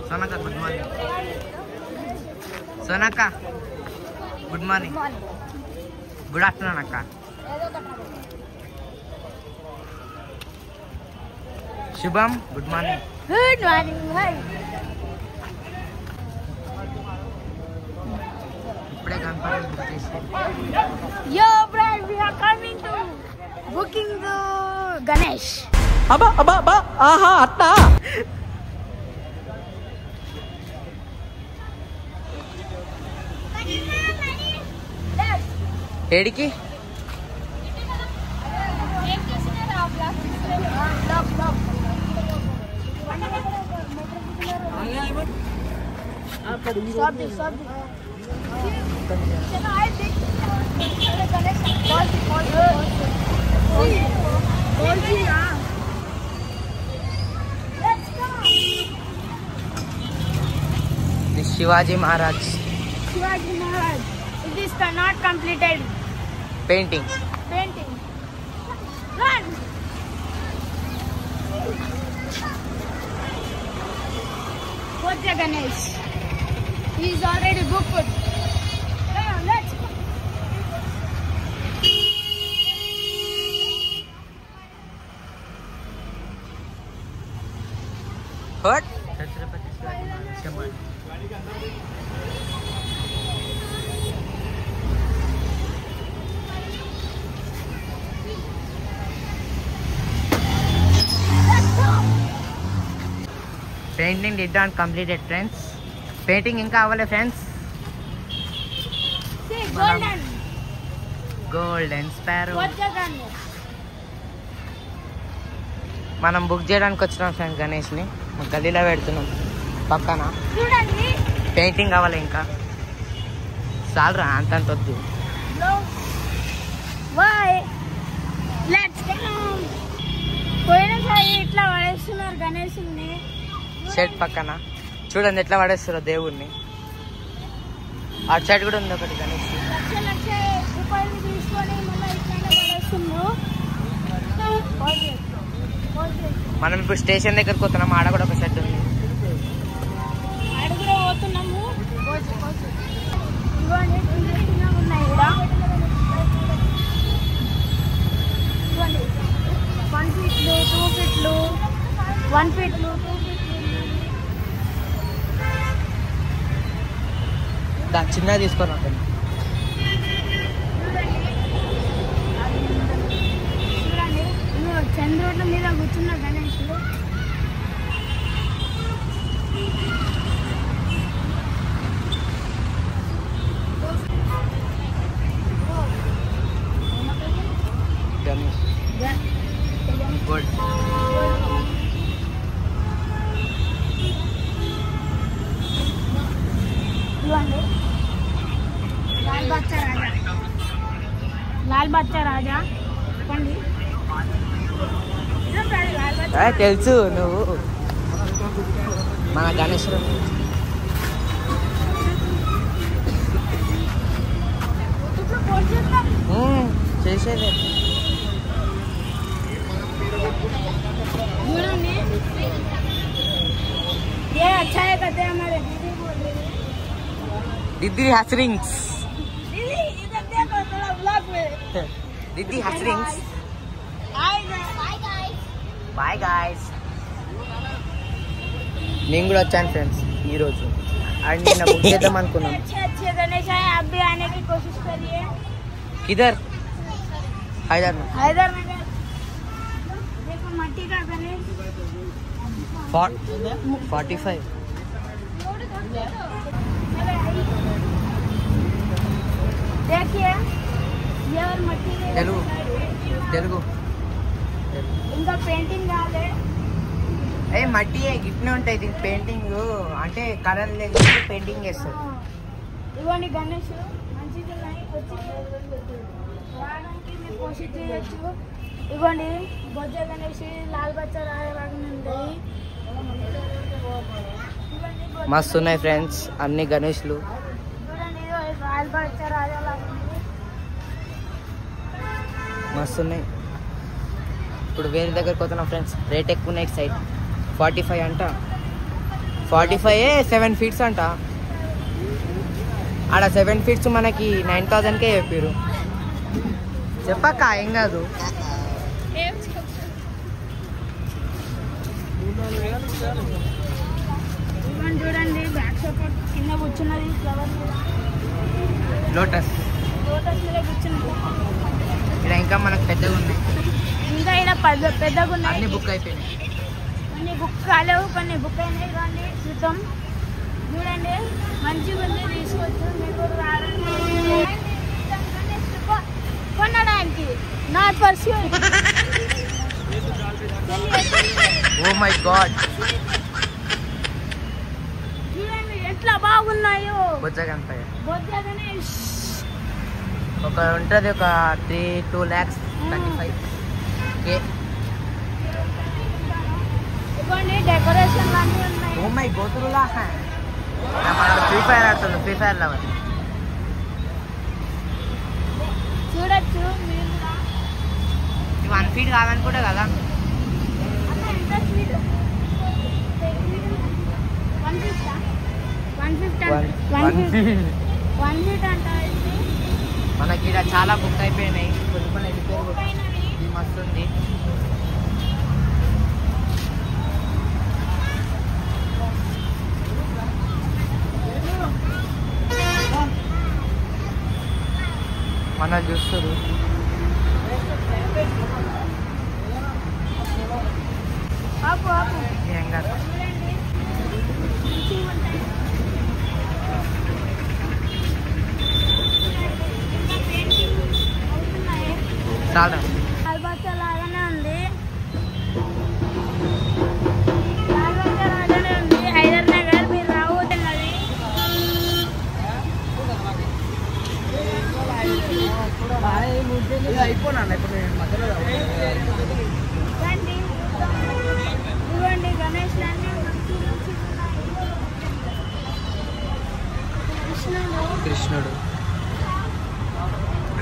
సోనక్క good morning. సోనక్క good morning. Good afternoon అక్క. Shubham good morning. Good morning. ఇప్పుడే confirm book చేసి. Yo friend, we are coming to booking the Ganesh. అబ్బా అబ్బా అబ్బా ఆహా అట్టా. ఏడికి? This Shivaji Maharaj. Shivaji Maharaj. It is not completed. Painting. Run. What's the Ganesh? He is already booked. Let's go. What? Painting did not completed friends. Painting ఇంకా అవ్వలే friends. See, golden. Golden sparrow. What's the Ganesh? మనం book చేయడానికి వచ్చినాం friends గణేష్ని. గల్లీలో పెడుతున్నాం పక్కన. చూడండి. Painting కావాలి ఇంకా. చాలరా అంతంత వద్దు. Why? Let's go. పోయినసారి ఇట్లా పడేస్తున్నారు గణేశుని. షెడ్ పక్కన చూడండి ఎట్లా పడేస్తారో దేవుణ్ణి. అటు సైడ్ కూడా ఉంది ఒకటి గణేష్. లక్ష రూపాయలు తీసుకొని మళ్ళీ ఇట్లానే పడేస్తున్నారు. మనం ఇప్పుడు స్టేషన్ దగ్గరకు పోతున్నాం. ఆడ కూడా ఒక షెడ్ ఉంది. ఆడ కూడా పోతున్నాము. ఇవన్నీ చిన్నగా ఉన్నాయి కూడా. ఇవన్నీ 1 feet 2 feet 1 feet 2 feet. చిన్నగా తీసుకొని ఉంటాను. చూడండి చంద్రుడి మీద కూర్చున్న గణేశుడు. గణేష్ గోల్డ్. ఇవ్వండి లాల్ బచ్చా రాజా చెప్పండి. తెలుసు నువ్వు మన గణేశ్వరు. చేసేదే చూడండి. ये अच्छा है कहते हैं हमारे दीदी बोल रही है. दीदी हसरिंग्स. दीदी इधर देखो थोड़ा ब्लॉग में. दीदी हसरिंग्स. Bye guys. నేను కూడా వచ్చాను ఫ్రెండ్స్ ఈరోజు. అండ్ నిన్న బుక్ చేద్దాం అనుకున్నాం. अच्छे गणेश आए, आप भी आने की कोशिश करिए. किधर? हैदर नगर. देखो मट्टी का गणेश 45. देखिए ये और मट्टी తెలుగు ఇంకా పెయింటింగ్ కాలే. మట్టి గిట్నే ఉంటాయి. దీనికి పెయింటింగ్ అంటే కలర్ లేదు, పెయింటింగ్ చేస్తారు. ఇవన్నీ గణేష్ మంచిగా వచ్చి రావడానికి మీరు కోషిష్ చేయొచ్చు. ఇవ్వండి బొజ్జ గణేష్ లాల్ బచ్చా రాయవాగని ఉంటాయి. మస్తు ఉన్నాయి ఫ్రెండ్స్ అన్ని గణేష్లు. చూడండి లాల్ బచ్చా రాజాలాగా మస్తు ఉన్నాయి. ఇప్పుడు వేరే దగ్గరికి పోతున్నాం ఫ్రెండ్స్. రేట్ ఎక్కువ ఉన్నాయి సైడ్. 45 అంట. 45 7 ఫీట్స్ అంట. ఆడ 7 ఫీట్స్ మనకి 9,000కే చెప్పారు. చెప్పక్క ఏం కాదు. చూడండి బ్యాక్ సపోర్ట్ కింద కూర్చున్నది ఫ్లవర్ లోటస్ మీద కూర్చున్నది. ఇక్కడ ఇంకా మనకు పెద్దగా ఉన్నాయి. ఇంకా ఇక్కడ పెద్దగా ఉన్నాయి. అన్ని బుక్ అయిపోయినాయి. కొన్ని బుక్ కాలేవు, కొన్ని బుక్ అయినాయి. రండి చూద్దాం. చూడండి మంచిగా ఉంది, తీసుకోవచ్చు. మీరు కొనడానికి not for sure. Oh my god, చూడండి ఎట్లా బాగున్నాయో. బొజ్జగంపయ్య బొజ్జగానే ఒక ఉంటుంది, ఒక 2,35,000 ఇవ్వండి. డెకరేషన్ అన్నీ ఉన్నాయి. ఓ మై గోతురులా ఫ్రీ ఫైర్ ఆడుతుంది. ఫ్రీ ఫైర్ లవర్ చూడొచ్చు మీరు కూడా. 1 ఫీట్ కాదనుకుంటా కదా. అక్కడ ఎంత స్పీడ్? 1 ఫీట్ అంట. మనకి ఇక్కడ చాలా బుక్ అయిపోయినాయి. కొన్ని ఇది మస్తు ఉంది. మన చూస్తారు ఆపు ఆపు. ఏం కాదు. చాలా లాల్బాగ్ లాగానే ఉంది. లాల్బాగ్ లాగానే ఉంది. హైదర్ నగర్ మీరు రాబోతున్నది. రండి ఇవ్వండి. గణేష్ అన్నీ కృష్ణుడు,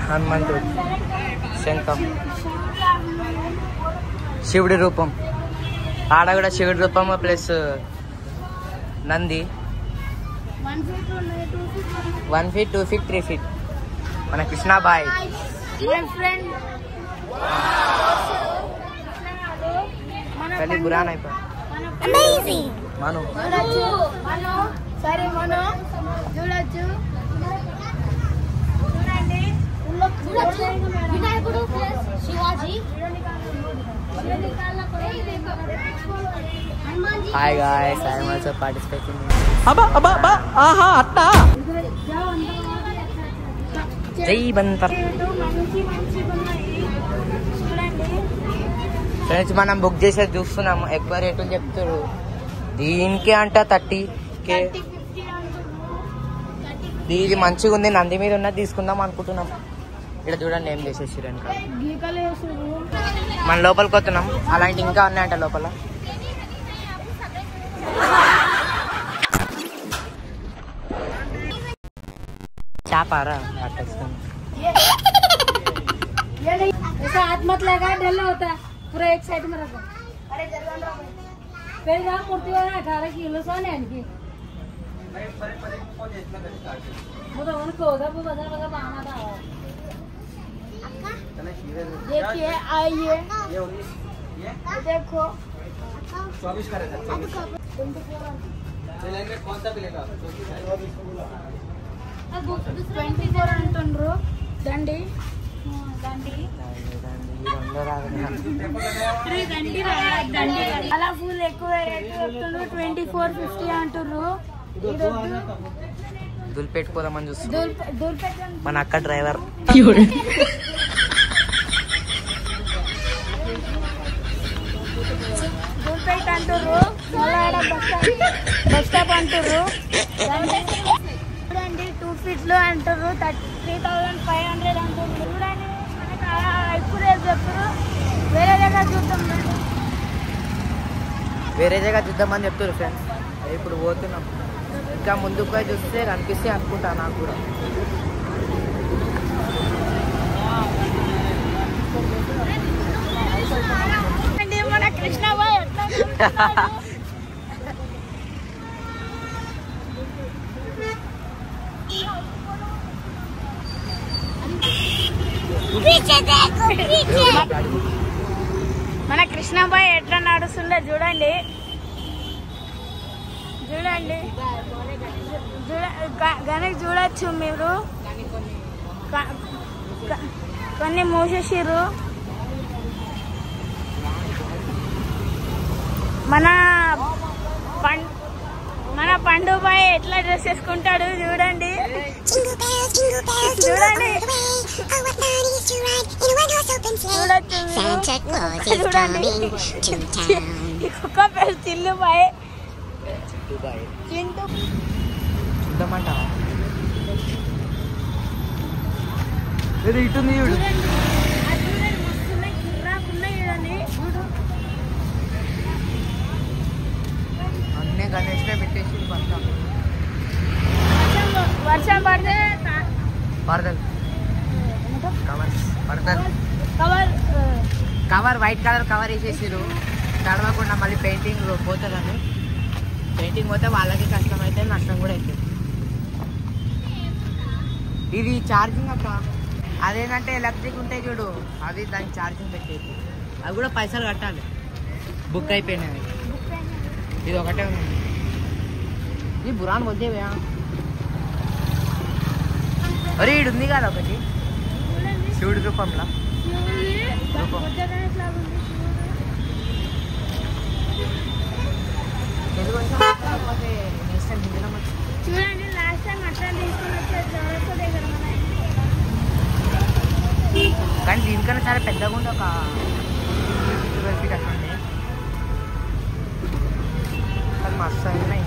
హనుమంతుడు, శంఖం, శివుడి రూపం. ఆడ కూడా శివుడి రూపం plus Nandi. 1 feet 2 feet 3 feet. మన కృష్ణాబాయ్ కలి బురాన్ అయిపోయి మను సరే మనం చూడొచ్చు. చూడండి వినాయకుడు Shivaji. Hi guys, I am also participating. అబ్బా అబ్బా అబ్బా ఆహా అట్టా. జై బంతర్. ఫ్రెండ్స్ మనం బుక్ చేసేది చూస్తున్నాము. ఎక్కువ రేట్లు చెప్తారు. దీనికే అంట 30K. ఇది మంచిగా ఉంది. నంది మీద ఉన్నది తీసుకుందాం అనుకుంటున్నాం. ఇక్కడ చూడండి ఏం చేసేసారు వెనక. మన లోపలికి వస్తున్నాం. అలాంటి ఇంకా ఉన్నాయంట లోపల. चापारा ऐसा हाथ मत लगा, डरना होता है। पूरा एक साइड में रखो। फिर आप मूर्ति वाला 18 किलो सोने इनकी वो तो उनको उधर वो बजा बजा पाना था। देखिए आइए देखो 24 का रहता है। कौन सा मिलेगा? 24 అంటుండ్రు. దండి అలా ఫుల్ ఎక్కువ చెప్తుండ్రు. 2450 అంటుర్రు. దులిపెట్టుకోదామని చూస్తున్నా. మన అక్క డ్రైవర్ దూల్పేట అంటుర్రు. బస్ స్టాప్ అంటుర్రు. చూడండి 2 ఫీట్లు అంటారు. 3,500 అంటారు. చూడండి మనకు ఇప్పుడు చెప్తారు. వేరే దగ్గర చూద్దాం. వేరే జగह చూద్దామని చెప్తారు ఫ్రెండ్స్. ఇప్పుడు పోతున్నాం. ఇంకా ముందుకు పోయి చూస్తే కనిపిస్తే అనుకుంటా నాకు కూడా. మన కృష్ణాబాయ్ ఎట్లా మన కృష్ణబాయ్ ఎట్లా నడుస్తుందో చూడండి చూడండి గనక చూడొచ్చు మీరు కొన్ని మూసేసిర్రు మన పండు బాయ్ ఎట్లా డ్రెస్ వేసుకుంటాడు చూడండి చూడండి కుక్క పేరు చిల్లు బాయ్ చింటూ చూద్దామంటావా ఇటుంది చూడు అన్నీ గణేష్లో పెట్టేసి వర్షం పడితే పడతలు పడతలు cover cover white colour cover వేసేసారు తడవకుండా మళ్ళీ పెయింటింగ్ పోతుందని పెయింటింగ్ పోతే వాళ్ళకి కష్టం అయితే నష్టం కూడా అవుతుంది ఇది ఛార్జింగ్ అక్క అదేంటంటే ఎలక్ట్రిక్ ఉంటాయి చూడు అది దానికి ఛార్జింగ్ పెట్టేది అవి కూడా పైసలు కట్టాలి బుక్ అయిపోయినాయి ఇది ఒకటే ఉంది ఇది బురాన్ వద్దేవా అరే ఈడు ఉంది కదా ఒకటి శివుడి రూపంలో చూడండి లాస్ట్ టైం అట్లా తీసుకుని వచ్చే దగ్గర కానీ దీనికన్నా చాలా పెద్దగా ఉంది ఒక 12 feet అట్లా ఉంది కానీ మస్తు ఉన్నాయి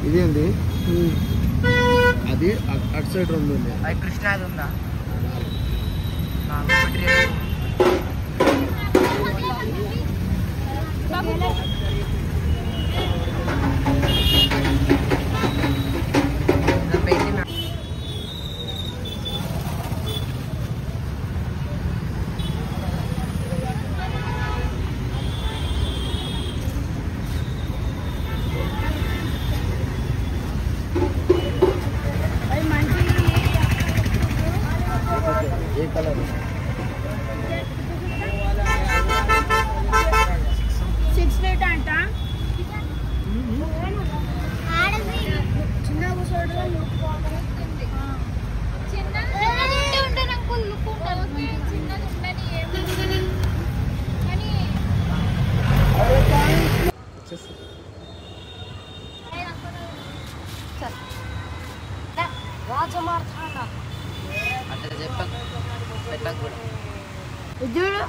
ఇది ఉంది అది అటు సైడ్ రెండు ఉంది అది కృష్ణ అది ఉందా ఏ కలర్ 6 feet అంట చిన్న కూర్చోడు రాజమార్తాండ అట్లా చెప్పకు పెట్టకు కూడా చూడు